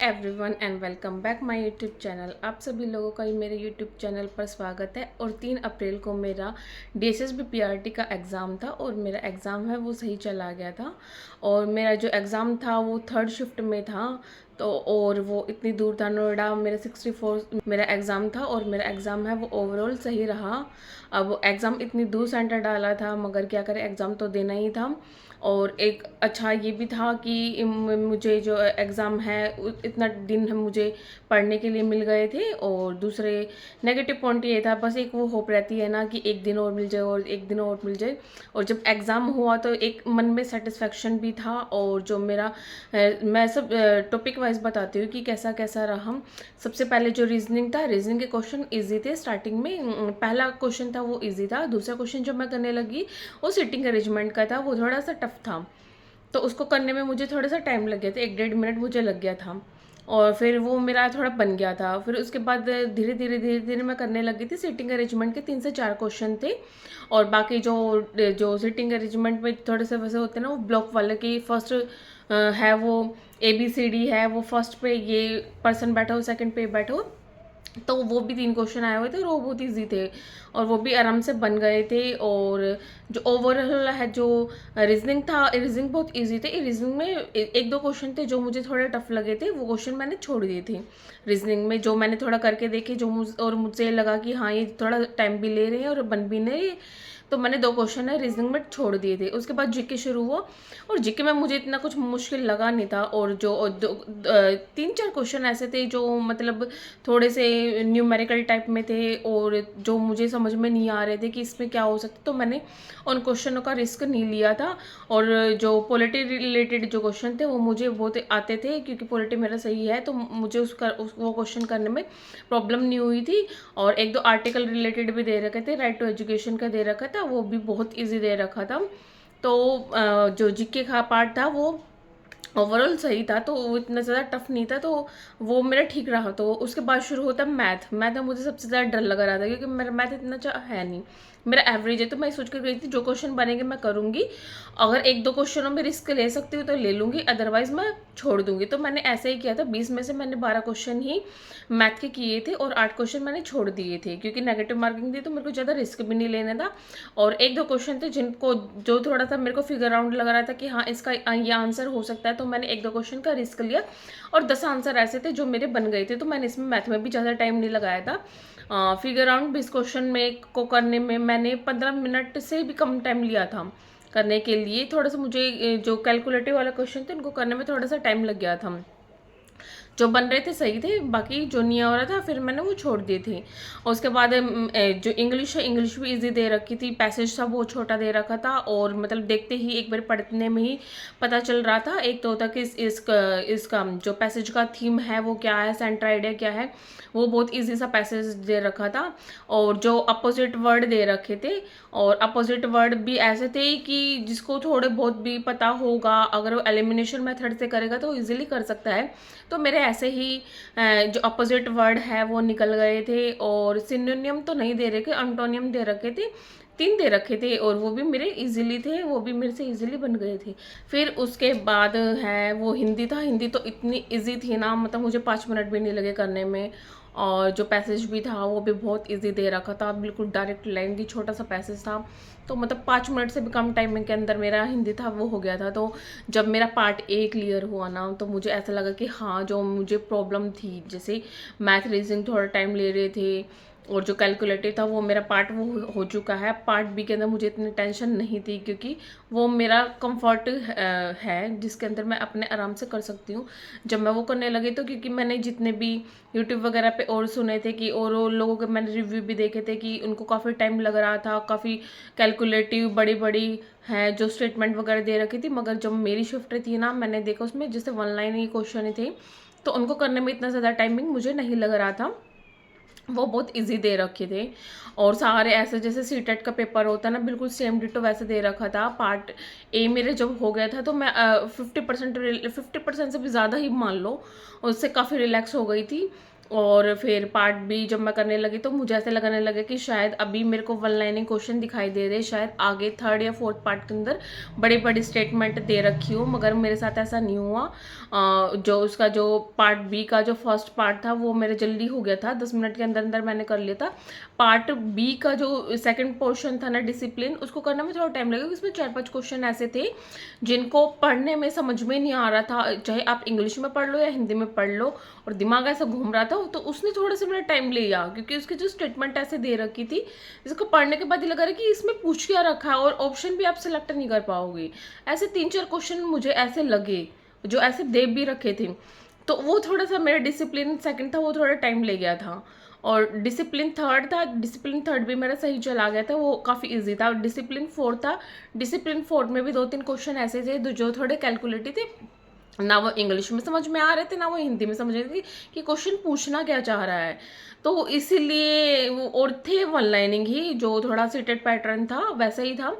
Everyone and welcome back my YouTube channel. आप सभी लोगों का ही मेरे यूट्यूब चैनल पर स्वागत है। और 3 अप्रैल को मेरा DSSB PRT का एग्ज़ाम था और मेरा एग्ज़ाम है वो सही चला गया था। और मेरा जो एग्ज़ाम था वो थर्ड शिफ्ट में था, तो और वो इतनी दूर था, नोएडा। मेरा 64 मेरा एग्ज़ाम था और मेरा एग्ज़ाम है वो ओवरऑल सही रहा। अब एग्ज़ाम इतनी दूर सेंटर डाला था, मगर क्या करें, एग्ज़ाम तो देना ही था। और एक अच्छा ये भी था कि मुझे जो एग्ज़ाम है इतना दिन मुझे पढ़ने के लिए मिल गए थे। और दूसरे नेगेटिव पॉइंट ये था, बस एक वो होप रहती है ना कि एक दिन और मिल जाए और एक दिन और मिल जाए। और जब एग्ज़ाम हुआ तो एक मन में सेटिस्फेक्शन भी था। और जो मेरा मैं सब टॉपिक वाइज बताती हूँ कि कैसा कैसा रहा। सबसे पहले जो रीजनिंग था, रीजनिंग के क्वेश्चन ईजी थे स्टार्टिंग में। पहला क्वेश्चन था वो ईजी था। दूसरा क्वेश्चन जो मैं करने लगी वो सिटिंग अरेंजमेंट का था, वो थोड़ा सा टफ था। तो उसको करने में मुझे थोड़ा सा टाइम लग गया था, 1-1.5 मिनट मुझे लग गया था। और फिर वो मेरा थोड़ा बन गया था। फिर उसके बाद धीरे धीरे मैं करने लगी थी। सिटिंग अरेंजमेंट के 3 से 4 क्वेश्चन थे। और बाकी जो जो सिटिंग अरेंजमेंट में थोड़े से वैसे होते हैं ना, वो ब्लॉक वाले की फर्स्ट है वो ABCD है, वो फर्स्ट पे ये पर्सन बैठा हो, सेकंड पे बैठा हो। तो वो भी 3 क्वेश्चन आए हुए थे और वो बहुत ईजी थे और वो भी आराम से बन गए थे। और जो ओवरऑल है, जो रीजनिंग था, रीजनिंग बहुत ईजी थे। रीजनिंग में 1-2 क्वेश्चन थे जो मुझे थोड़े टफ लगे थे, वो क्वेश्चन मैंने छोड़ दिए थे। रीजनिंग में जो मैंने थोड़ा करके देखे, और मुझे लगा कि हाँ ये थोड़ा टाइम भी ले रहे हैं और बन भी नहीं रहे, तो मैंने 2 क्वेश्चन है रीजनिंग में छोड़ दिए थे। उसके बाद जीके शुरू हुआ और जीके में मुझे इतना कुछ मुश्किल लगा नहीं था। और जो 3-4 क्वेश्चन ऐसे थे जो मतलब थोड़े से न्यूमेरिकल टाइप में थे और जो मुझे समझ में नहीं आ रहे थे कि इसमें क्या हो सकता, तो मैंने उन क्वेश्चनों का रिस्क नहीं लिया था। और जो पॉलिटी रिलेटेड जो क्वेश्चन थे वो मुझे बहुत आते थे, क्योंकि पॉलिटी मेरा सही है, तो मुझे वो क्वेश्चन करने में प्रॉब्लम नहीं हुई थी। और 1-2 आर्टिकल रिलेटेड भी दे रखे थे, राइट टू एजुकेशन का दे रखा था, वो भी बहुत ईजी दे रखा था। तो जो जीके का पार्ट था वो ओवरऑल सही था, तो वो इतना ज़्यादा टफ नहीं था, तो वो मेरा ठीक रहा। तो उसके बाद शुरू होता मैथ। मैथ में मुझे सबसे ज़्यादा डर लग रहा था, क्योंकि मेरा मैथ इतना अच्छा है नहीं, मेरा एवरेज है। तो मैं सोच कर गई थी जो क्वेश्चन बनेंगे मैं करूँगी, अगर 1-2 क्वेश्चनों में रिस्क ले सकती हूँ तो ले लूँगी, अदरवाइज मैं छोड़ दूँगी। तो मैंने ऐसे ही किया था। 20 में से मैंने 12 क्वेश्चन ही मैथ के किए थे और 8 क्वेश्चन मैंने छोड़ दिए थे, क्योंकि नेगेटिव मार्किंग थी तो मेरे को ज़्यादा रिस्क भी नहीं लेना था। और 1-2 क्वेश्चन थे जिनको जो थोड़ा सा मेरे को फिगर आउट लग रहा था कि हाँ इसका ये आंसर हो सकता है, तो मैंने 1-2 क्वेश्चन का रिस्क लिया। और 10 आंसर ऐसे थे जो मेरे बन गए थे, तो मैंने इसमें मैथ में भी ज़्यादा टाइम नहीं लगाया था। फिगर आउट 20 क्वेश्चन में को करने में मैंने 15 मिनट से भी कम टाइम लिया था करने के लिए। थोड़ा सा मुझे जो कैलकुलेटिव वाला क्वेश्चन थे उनको करने में थोड़ा सा टाइम लग गया था। जो बन रहे थे सही थे, बाकी जो नहीं हो रहा था फिर मैंने वो छोड़ दिए थे। और उसके बाद जो इंग्लिश है, इंग्लिश भी इजी दे रखी थी। पैसेज था वो छोटा दे रखा था और मतलब देखते ही एक बार पढ़ने में ही पता चल रहा था। एक तो होता कि इसका जो पैसेज का थीम है वो क्या है, सेंटर आइडिया क्या है, वो बहुत ईजी सा पैसेज दे रखा था। और जो अपोजिट वर्ड दे रखे थे, और अपोजिट वर्ड भी ऐसे थे कि जिसको थोड़े बहुत भी पता होगा, अगर वो एलिमिनेशन मेथड से करेगा तो इजीली कर सकता है। तो मेरे ऐसे ही जो अपोजिट वर्ड है वो निकल गए थे। और सिनोनियम तो नहीं दे रखे, एंटोनियम दे रखे थे, 3 दे रखे थे, और वो भी मेरे इजीली थे, वो भी मेरे से इजीली बन गए थे। फिर उसके बाद है वो हिंदी था। हिंदी तो इतनी इजी थी ना, मतलब मुझे 5 मिनट भी नहीं लगे करने में। और जो पैसेज भी था वो भी बहुत इजी दे रखा था, बिल्कुल डायरेक्ट लाइन थी, छोटा सा पैसेज था। तो मतलब 5 मिनट से भी कम टाइमिंग के अंदर मेरा हिंदी था वो हो गया था। तो जब मेरा पार्ट A क्लियर हुआ ना, तो मुझे ऐसा लगा कि हाँ, जो मुझे प्रॉब्लम थी, जैसे मैथ रीजनिंग थोड़ा टाइम ले रहे थे और जो कैलकुलेटिव था वो मेरा पार्ट वो हो चुका है। पार्ट B के अंदर मुझे इतनी टेंशन नहीं थी, क्योंकि वो मेरा कंफर्ट है जिसके अंदर मैं अपने आराम से कर सकती हूँ। जब मैं वो करने लगी तो क्योंकि मैंने जितने भी यूट्यूब वगैरह पे और सुने थे कि और लोगों के मैंने रिव्यू भी देखे थे कि उनको काफ़ी टाइम लग रहा था, काफ़ी कैलकुलेटिव बड़ी बड़ी हैं जो स्टेटमेंट वगैरह दे रखी थी। मगर जब मेरी शिफ्ट थी ना, मैंने देखा उसमें जैसे 1 लाइन ही क्वेश्चन थे, तो उनको करने में इतना ज़्यादा टाइमिंग मुझे नहीं लग रहा था, वो बहुत इजी दे रखे थे। और सारे ऐसे जैसे सीटेट का पेपर होता है ना, बिल्कुल सेम डिटो वैसे दे रखा था। पार्ट A मेरे जब हो गया था तो मैं 50% से भी ज़्यादा ही मान लो, उससे काफ़ी रिलैक्स हो गई थी। और फिर पार्ट बी जब मैं करने लगी तो मुझे ऐसे लगने लगा कि शायद अभी मेरे को वन लाइनिंग क्वेश्चन दिखाई दे रहे, शायद आगे थर्ड या फोर्थ पार्ट के अंदर बड़ी बड़ी स्टेटमेंट दे रखी हो, मगर मेरे साथ ऐसा नहीं हुआ। जो उसका जो पार्ट बी का जो फर्स्ट पार्ट था वो मेरे जल्दी हो गया था, 10 मिनट के अंदर अंदर मैंने कर लिया था। पार्ट बी का जो सेकंड पोर्शन था ना डिसिप्लिन, उसको करने में थोड़ा टाइम लगेगा। इसमें 4-5 क्वेश्चन ऐसे थे जिनको पढ़ने में समझ में नहीं आ रहा था, चाहे आप इंग्लिश में पढ़ लो या हिंदी में पढ़ लो, और दिमाग ऐसा घूम रहा था। तो उसने थोड़ा सा मेरा टाइम लिया, क्योंकि उसकी जो स्टेटमेंट ऐसे दे रखी थी, इसको पढ़ने के बाद ही लगा रहा कि इसमें पूछ क्या रखा है, और ऑप्शन भी आप सिलेक्ट नहीं कर पाओगे। ऐसे 3-4 क्वेश्चन मुझे ऐसे लगे जो ऐसे दे भी रखे थे। तो वो थोड़ा सा मेरा डिसिप्लिन सेकंड था, वो थोड़ा टाइम ले गया था। और डिसिप्लिन थर्ड था, डिसिप्लिन थर्ड भी मेरा सही चला गया था, वो काफ़ी इजी था। डिसिप्लिन फोर्थ था, डिसिप्लिन फोर्थ में भी 2-3 क्वेश्चन ऐसे थे जो थोड़े कैलकुलेटिव थे, ना वो इंग्लिश में समझ में आ रहे थे ना वो हिंदी में समझ रही थी कि क्वेश्चन पूछना क्या चाह रहा है। तो इसीलिए वो, और थे वन लाइनिंग ही, जो थोड़ा सीटेड पैटर्न था वैसा ही था।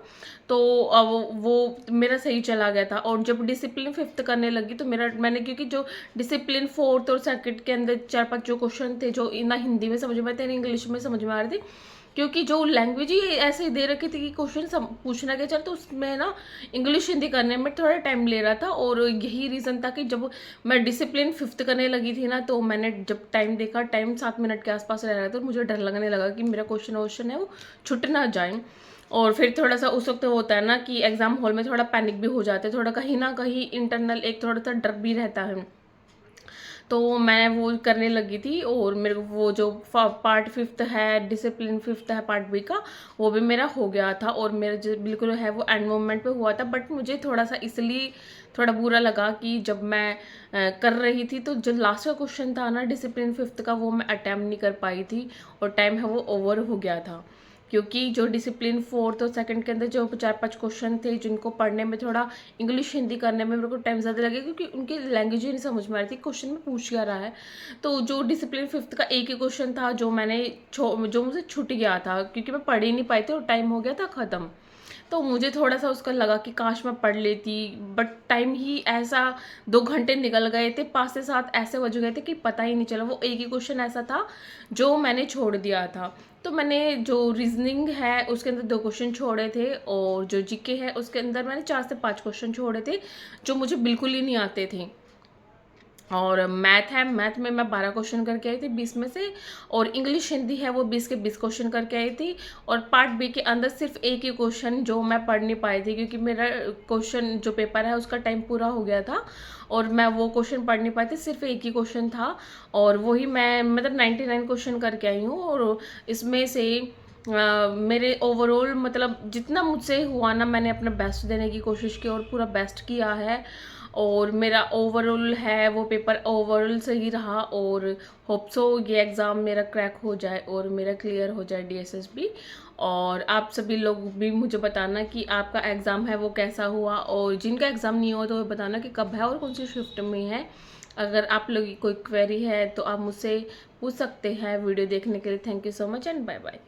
तो अब वो मेरा सही चला गया था। और जब डिसिप्लिन फिफ्थ करने लगी तो मैंने क्योंकि जो डिसिप्लिन फोर्थ और सेकंड के अंदर 4-5 जो क्वेश्चन थे जो ना हिंदी में समझ में आते ना इंग्लिश में समझ में आ रहे थे, क्योंकि जो लैंग्वेज ही ऐसे ही दे रखी थी कि क्वेश्चन पूछना क्या चल, तो उसमें ना इंग्लिश हिंदी करने में थोड़ा टाइम ले रहा था। और यही रीज़न था कि जब मैं डिसिप्लिन फिफ्थ करने लगी थी ना, तो मैंने जब टाइम देखा, टाइम 7 मिनट के आसपास रह रहा था, तो मुझे डर लगने लगा कि मेरा क्वेश्चन है वो छूट ना जाए। और फिर थोड़ा सा उस वक्त होता है ना कि एग्ज़ाम हॉल में थोड़ा पैनिक भी हो जाते हैं, थोड़ा कहीं ना कहीं इंटरनल एक थोड़ा सा डर भी रहता है। तो मैं वो करने लगी थी, और मेरे को वो जो पार्ट फिफ्थ है, डिसिप्लिन फिफ्थ है पार्ट बी का, वो भी मेरा हो गया था। और मेरा जो बिल्कुल है वो एंड मोमेंट पे हुआ था। बट मुझे थोड़ा सा इसलिए थोड़ा बुरा लगा कि जब मैं कर रही थी तो जो लास्ट का क्वेश्चन था ना डिसिप्लिन फिफ्थ का, वो मैं अटैम्प्ट नहीं कर पाई थी, और टाइम है वो ओवर हो गया था। क्योंकि जो डिसिप्लिन फोर्थ और सेकंड के अंदर जो 4-5 क्वेश्चन थे जिनको पढ़ने में थोड़ा इंग्लिश हिंदी करने में मेरे को टाइम ज़्यादा लगे, क्योंकि उनकी लैंग्वेज ही नहीं समझ में आ रही थी क्वेश्चन में पूछ क्या रहा है। तो जो डिसिप्लिन फिफ्थ का एक ही क्वेश्चन था जो जो मुझे छूट गया था, क्योंकि मैं पढ़ ही नहीं पाई थी और टाइम हो गया था ख़त्म। तो मुझे थोड़ा सा उसका लगा कि काश मैं पढ़ लेती, बट टाइम ही ऐसा 2 घंटे निकल गए थे, 5 से 7 ऐसे बज गए थे कि पता ही नहीं चला। वो एक ही क्वेश्चन ऐसा था जो मैंने छोड़ दिया था। तो मैंने जो रीजनिंग है उसके अंदर 2 क्वेश्चन छोड़े थे, और जो जीके है उसके अंदर मैंने 4 से 5 क्वेश्चन छोड़े थे जो मुझे बिल्कुल ही नहीं आते थे। और मैथ है, मैथ में मैं 12 क्वेश्चन करके आई थी 20 में से। और इंग्लिश हिंदी है वो 20 के 20 क्वेश्चन करके आई थी। और पार्ट बी के अंदर सिर्फ एक ही क्वेश्चन जो मैं पढ़ नहीं पाई थी, क्योंकि मेरा क्वेश्चन जो पेपर है उसका टाइम पूरा हो गया था, और मैं वो क्वेश्चन पढ़ नहीं पाई थी, सिर्फ एक ही क्वेश्चन था। और वही मैं मतलब 99 क्वेश्चन करके आई हूँ। और इसमें से मेरे ओवरऑल मतलब जितना मुझसे हुआ ना, मैंने अपना बेस्ट देने की कोशिश की और पूरा बेस्ट किया है। और मेरा ओवरऑल है वो पेपर ओवरऑल सही रहा, और होप सो ये एग्ज़ाम मेरा क्रैक हो जाए और मेरा क्लियर हो जाए डीएसएसबी। और आप सभी लोग भी मुझे बताना कि आपका एग्ज़ाम है वो कैसा हुआ, और जिनका एग्ज़ाम नहीं हुआ तो वो बताना कि कब है और कौन सी शिफ्ट में है। अगर आप लोग की कोई क्वेरी है तो आप मुझसे पूछ सकते हैं। वीडियो देखने के लिए thank you so much and bye bye.